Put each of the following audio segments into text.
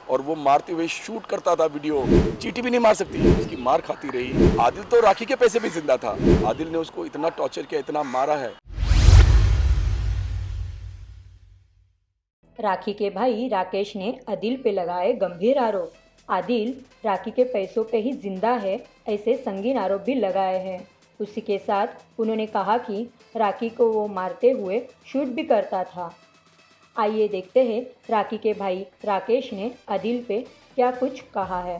और वो मारते हुए शूट करता था वीडियो। चींटी भी नहीं मार सकती, उसकी मार खाती रही। आदिल तो राखी के पैसे भी जिंदा था। आदिल ने उसको इतना टॉर्चर किया, इतना मारा है। राखी के भाई राकेश ने आदिल पे लगाए गंभीर आरोप। आदिल राखी के पैसों पे ही जिंदा है, ऐसे संगीन आरोप भी लगाए हैं। उसी के साथ उन्होंने कहा कि राखी को वो मारते हुए शूट भी करता था। आइए देखते हैं राखी के भाई राकेश ने आदिल पे क्या कुछ कहा है।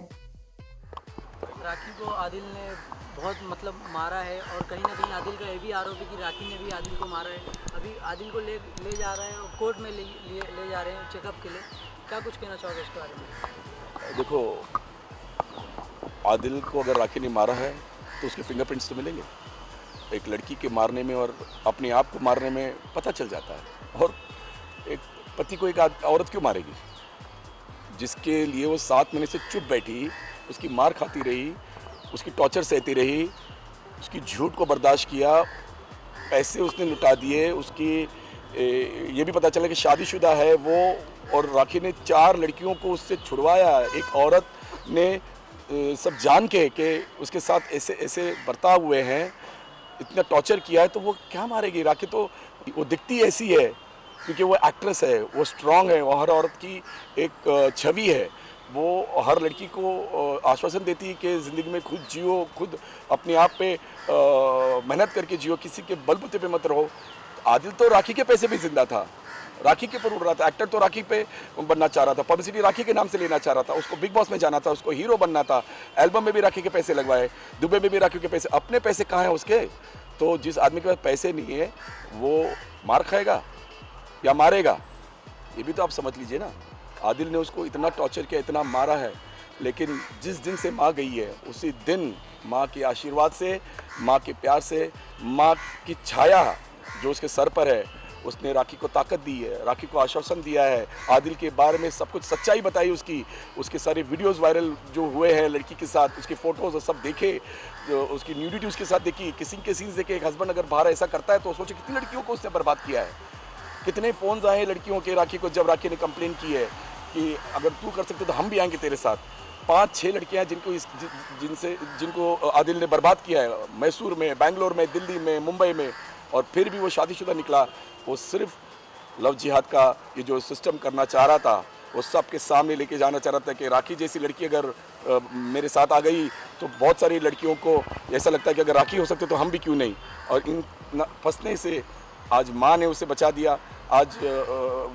राखी को आदिल ने बहुत मारा है और कहीं ना कहीं आदिल का ये भी आरोप है कि राखी ने भी आदिल को मारा है। अभी आदिल को ले जा रहे हैं और कोर्ट में ले जा रहे हैं चेकअप के लिए। क्या कुछ कहना चाहोगे इसके बारे में? देखो, आदिल को अगर राखी ने मारा है तो उसके फिंगरप्रिंट्स तो मिलेंगे। एक लड़की के मारने में और अपने आप को मारने में पता चल जाता है। और एक पति को एक औरत क्यों मारेगी जिसके लिए वो 7 महीने से चुप बैठी, उसकी मार खाती रही, उसकी टॉर्चर सहती रही, उसकी झूठ को बर्दाश्त किया, पैसे उसने लुटा दिए, उसकी ये भी पता चला कि शादीशुदा है वो, और राखी ने 4 लड़कियों को उससे छुड़वाया। एक औरत ने सब जान के कि उसके साथ ऐसे ऐसे बर्ताव हुए हैं, इतना टॉर्चर किया है, तो वो क्या मारेगी? राखी तो वो दिखती ऐसी है क्योंकि वो एक्ट्रेस है, वो स्ट्रांग है, वो हर औरत की एक छवि है। वो हर लड़की को आश्वासन देती है कि ज़िंदगी में खुद जियो, खुद अपने आप पे मेहनत करके जियो, किसी के बलबूते पे मत रहो। आदिल तो राखी के पैसे भी जिंदा था, राखी के पर उड़ रहा था। एक्टर तो राखी पे बनना चाह रहा था, पब्लिसिटी राखी के नाम से लेना चाह रहा था, उसको बिग बॉस में जाना था, उसको हीरो बनना था। एल्बम में भी राखी के पैसे लगवाए, दुबई में भी राखी के पैसे। अपने पैसे कहाँ हैं उसके? तो जिस आदमी के पास पैसे नहीं है वो मार खाएगा या मारेगा, ये भी तो आप समझ लीजिए ना। आदिल ने उसको इतना टॉर्चर किया, इतना मारा है, लेकिन जिस दिन से माँ गई है उसी दिन माँ के आशीर्वाद से, माँ के प्यार से, माँ की छाया जो उसके सर पर है, उसने राखी को ताकत दी है, राखी को आश्वासन दिया है। आदिल के बारे में सब कुछ सच्चाई बताई उसकी, उसके सारे वीडियोस वायरल जो हुए हैं लड़की के साथ, उसके फोटोज सब देखे, उसकी न्यूडिटी उसके साथ देखी, किसिंग के सीन्स देखे। एक हस्बैंड अगर बाहर ऐसा करता है तो सोचे कितनी लड़कियों को उसने बर्बाद किया है। कितने फ़ोन्स आए लड़कियों के राखी को, जब राखी ने कंप्लेन की है कि अगर तू कर सकते तो हम भी आएंगे तेरे साथ। 5-6 लड़कियां जिनको आदिल ने बर्बाद किया है, मैसूर में, बेंगलोर में, दिल्ली में, मुंबई में, और फिर भी वो शादीशुदा निकला। वो सिर्फ लव जिहाद का ये जो सिस्टम करना चाह रहा था, वो सबके सामने लेके जाना चाह रहा था कि राखी जैसी लड़की अगर मेरे साथ आ गई तो बहुत सारी लड़कियों को ऐसा लगता है कि अगर राखी हो सकते तो हम भी क्यों नहीं। और इन फंसने से आज माँ ने उसे बचा दिया। आज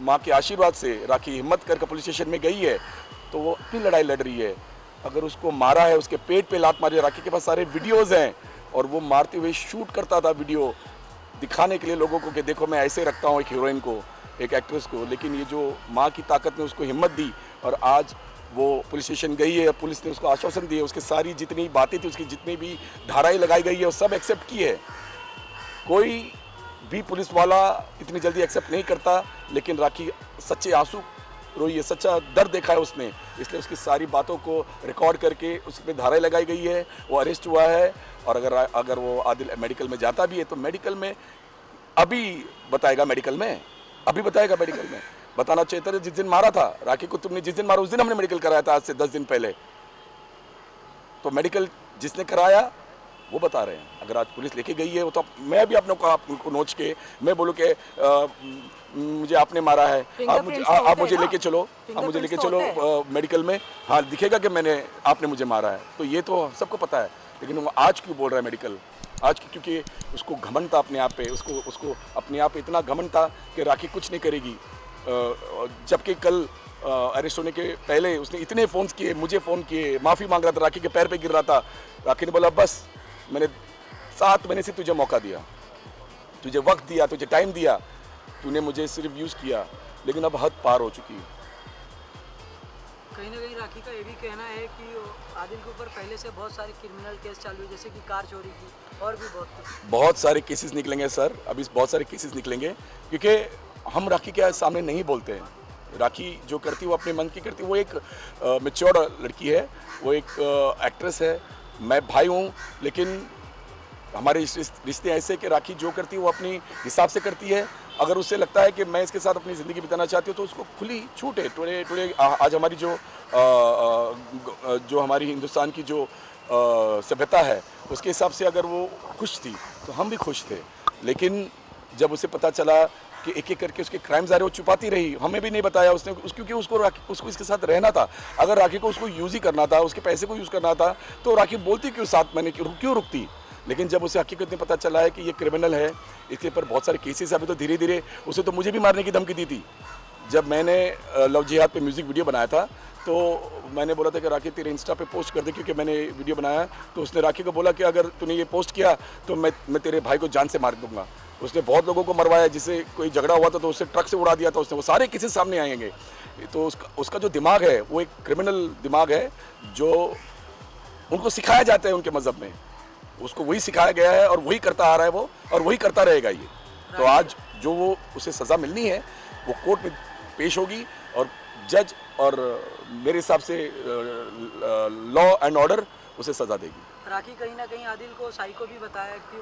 माँ के आशीर्वाद से राखी हिम्मत करके पुलिस स्टेशन में गई है, तो वो अपनी लड़ाई लड़ रही है। अगर उसको मारा है, उसके पेट पे लात मारी है, राखी के पास सारे वीडियोज़ हैं, और वो मारते हुए शूट करता था वीडियो दिखाने के लिए लोगों को कि देखो मैं ऐसे रखता हूँ एक हीरोइन को, एक एक्ट्रेस को। लेकिन ये जो माँ की ताकत ने उसको हिम्मत दी, और आज वो पुलिस स्टेशन गई है, पुलिस ने उसको आश्वासन दिए, उसकी सारी जितनी बातें थी, उसकी जितनी भी धाराएँ लगाई गई है, वो सब एक्सेप्ट की है। कोई भी पुलिस वाला इतनी जल्दी एक्सेप्ट नहीं करता, लेकिन राखी सच्चे आंसू रोई है, सच्चा दर्द देखा है उसने, इसलिए उसकी सारी बातों को रिकॉर्ड करके उस पर धाराएँ लगाई गई है। वो अरेस्ट हुआ है, और अगर वो आदिल मेडिकल में जाता भी है तो मेडिकल में अभी बताएगा, मेडिकल में अभी बताएगा। मेडिकल में बताना चाहिए था जिस दिन मारा था राखी को, तुमने जिस दिन मारा उस दिन हमने मेडिकल कराया था, आज से 10 दिन पहले। तो मेडिकल जिसने कराया वो बता रहे हैं। अगर आज पुलिस लेके गई है वो, तो मैं भी आपको नोच के मैं बोलूँ कि मुझे आपने मारा है, आप मुझे लेके चलो, आप मुझे लेके चलो मेडिकल में, हाँ दिखेगा कि आपने मुझे मारा है। तो ये तो सबको पता है, लेकिन वो आज क्यों बोल रहा है मेडिकल? आज क्योंकि उसको घमंड था अपने आप पे, उसको अपने आप पे इतना घमंड था कि राखी कुछ नहीं करेगी। जबकि कल अरेस्ट होने के पहले उसने इतने फ़ोन्स किए, मुझे फ़ोन किए, माफ़ी मांग रहा था, राखी के पैर पे गिर रहा था। राखी ने बोला बस मैंने 7 महीने से तुझे मौका दिया, तुझे वक्त दिया, तुझे टाइम दिया, तूने मुझे सिर्फ यूज़ किया, लेकिन अब हद पार हो चुकी है। कहीं ना कहीं राखी का ये भी कहना है कि आदिल के ऊपर पहले से बहुत सारे क्रिमिनल केस चालू है, जैसे कि कार चोरी की और भी बहुत सारे केसेस निकलेंगे सर। अभी बहुत सारे केसेस निकलेंगे, क्योंकि हम राखी के सामने नहीं बोलते हैं। राखी जो करती है वो अपने मन की करती है। वो एक मैच्योर लड़की है, वो एक एक्ट्रेस है, मैं भाई हूँ, लेकिन हमारे रिश्ते ऐसे कि राखी जो करती है वो अपनी हिसाब से करती है, अगर उससे लगता है कि मैं इसके साथ अपनी ज़िंदगी बिताना चाहती हूँ तो उसको खुली छूट है। टुडे आज हमारी जो हमारी हिंदुस्तान की जो सभ्यता है उसके हिसाब से अगर वो खुश थी तो हम भी खुश थे। लेकिन जब उसे पता चला कि एक एक करके उसके क्राइम्स आ रहे, वो छुपाती रही, हमें भी नहीं बताया उसने, क्योंकि उसको इसके साथ रहना था। अगर राखी को उसको यूज़ ही करना था, उसके पैसे को यूज़ करना था, तो राखी बोलती क्यों 7 महीने क्यों रुकती। लेकिन जब उसे हकीकत में पता चला है कि ये क्रिमिनल है, इसके ऊपर बहुत सारे केसेस, अभी तो धीरे धीरे उसे तो मुझे भी मारने की धमकी दी थी। जब मैंने लव जिहाद पे म्यूज़िक वीडियो बनाया था तो मैंने बोला था कि राखी तेरे इंस्टा पे पोस्ट कर दे, क्योंकि मैंने वीडियो बनाया। तो उसने राखी को बोला कि अगर तूने ये पोस्ट किया तो मैं तेरे भाई को जान से मार दूंगा। उसने बहुत लोगों को मरवाया, जिससे कोई झगड़ा हुआ था तो उससे ट्रक से उड़ा दिया था उसने। वो सारे केसेस सामने आएंगे। तो उसका जो दिमाग है वो एक क्रिमिनल दिमाग है, जो उनको सिखाया जाता है उनके मज़हब में, उसको वही सिखाया गया है और वही करता आ रहा है वो, और वही करता रहेगा ये। तो आज जो वो उसे सज़ा मिलनी है वो कोर्ट में पेश होगी और जज और मेरे हिसाब से लॉ एंड ऑर्डर उसे सज़ा देगी। राखी कहीं ना कहीं आदिल को साइको भी बताया कि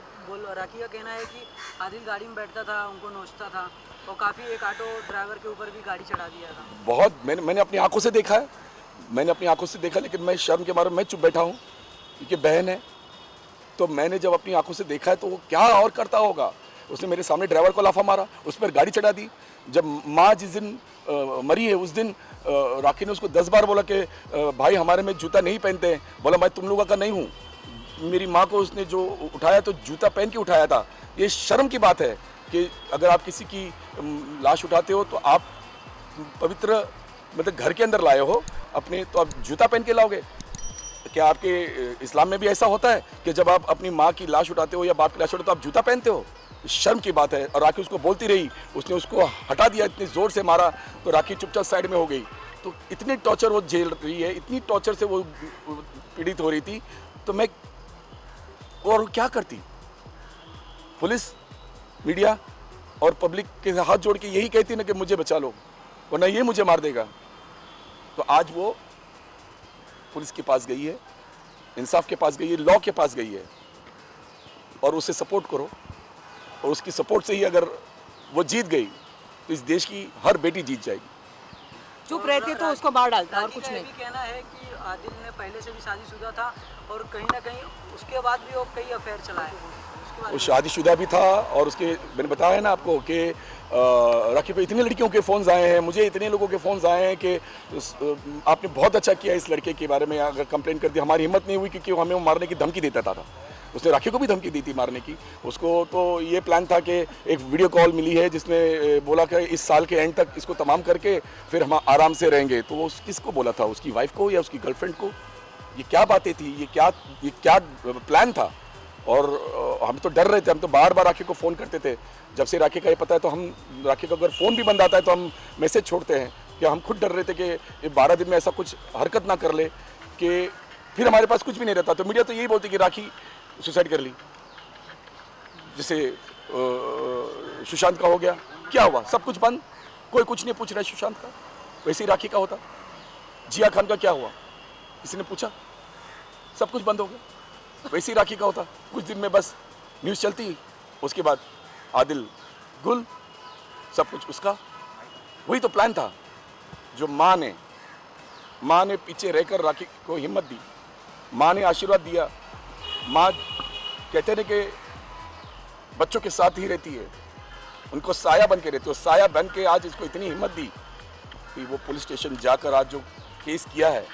राखी का कहना है कि आदिल गाड़ी में बैठता था, उनको नोचता था और काफ़ी एक ऑटो ड्राइवर के ऊपर भी गाड़ी चढ़ा दिया था। बहुत मैंने अपनी आंखों से देखा है, लेकिन मैं शर्म के मारे मैं चुप बैठा हूँ, क्योंकि बहन है। तो मैंने जब अपनी आंखों से देखा है तो वो क्या और करता होगा। उसने मेरे सामने ड्राइवर को लाफा मारा, उस पर गाड़ी चढ़ा दी। जब माँ जिस दिन मरी है उस दिन राखी ने उसको 10 बार बोला कि भाई हमारे में जूता नहीं पहनते हैं। बोला मैं तुम लोगों का नहीं हूँ। मेरी माँ को उसने जो उठाया तो जूता पहन के उठाया था। ये शर्म की बात है कि अगर आप किसी की लाश उठाते हो तो आप पवित्र मतलब घर के अंदर लाए हो अपने, तो आप जूता पहन के लाओगे। क्या आपके इस्लाम में भी ऐसा होता है कि जब आप अपनी माँ की लाश उठाते हो या बाप की लाश उठाते हो तो आप जूता पहनते हो? शर्म की बात है। और राखी उसको बोलती रही, उसने उसको हटा दिया, इतनी ज़ोर से मारा तो राखी चुपचाप साइड में हो गई। तो इतनी टॉर्चर वो झेल रही है, इतनी टॉर्चर से वो पीड़ित हो रही थी, तो मैं और क्या करती। पुलिस, मीडिया और पब्लिक के हाथ जोड़ के यही कहती ना कि मुझे बचा लो, वरना ये मुझे मार देगा। तो आज वो पुलिस के पास गई है, इंसाफ के पास गई है, लॉ के पास गई है, और उसे सपोर्ट करो। और उसकी सपोर्ट से ही अगर वो जीत गई तो इस देश की हर बेटी जीत जाएगी। चुप रहते तो उसको मार डालता और कुछ नहीं। भी कहना है कि आदिल ने पहले से भी शादीशुदा था और कहीं ना कहीं उसके बाद भी वो कई अफेयर चलाए। वो शादीशुदा भी था और उसके मैंने बताया ना आपको कि राखी को इतनी लड़कियों के फ़ोन्स आए हैं, मुझे इतने लोगों के फ़ोन्स आए हैं कि आपने बहुत अच्छा किया इस लड़के के बारे में अगर कंप्लेन कर दी। हमारी हिम्मत नहीं हुई क्योंकि वो हमें मारने की धमकी देता था। उसने राखी को भी धमकी दी थी मारने की। उसको तो ये प्लान था कि एक वीडियो कॉल मिली है जिसमें बोला कि इस साल के एंड तक इसको तमाम करके फिर हम आराम से रहेंगे। तो वो किसको बोला था, उसकी वाइफ को या उसकी गर्लफ्रेंड को? ये क्या बातें थी, ये क्या प्लान था? और हम तो डर रहे थे, हम तो बार बार राखी को फ़ोन करते थे। जब से राखी का ये पता है तो हम राखी का अगर फ़ोन भी बंद आता है तो हम मैसेज छोड़ते हैं कि हम खुद डर रहे थे कि ये 12 दिन में ऐसा कुछ हरकत ना कर ले कि फिर हमारे पास कुछ भी नहीं रहता। तो मीडिया तो यही बोलती कि राखी सुसाइड कर ली, जैसे सुशांत का हो गया। क्या हुआ? सब कुछ बंद, कोई कुछ नहीं पूछ रहा है सुशांत का। वैसे ही राखी का होता। जिया खान का क्या हुआ, किसी ने पूछा? सब कुछ बंद हो गया। वैसे ही राखी का होता, कुछ दिन में बस न्यूज़ चलती, उसके बाद आदिल गुल, सब कुछ उसका। वही तो प्लान था जो माँ ने पीछे रहकर राखी को हिम्मत दी, माँ ने आशीर्वाद दिया। माँ कहते हैं कि बच्चों के साथ ही रहती है, उनको साया बन के रहती है। साया बन के आज इसको इतनी हिम्मत दी कि वो पुलिस स्टेशन जाकर आज जो केस किया है,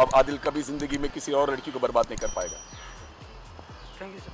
अब आदिल कभी ज़िंदगी में किसी और लड़की को बर्बाद नहीं कर पाएगा। Thank you sir.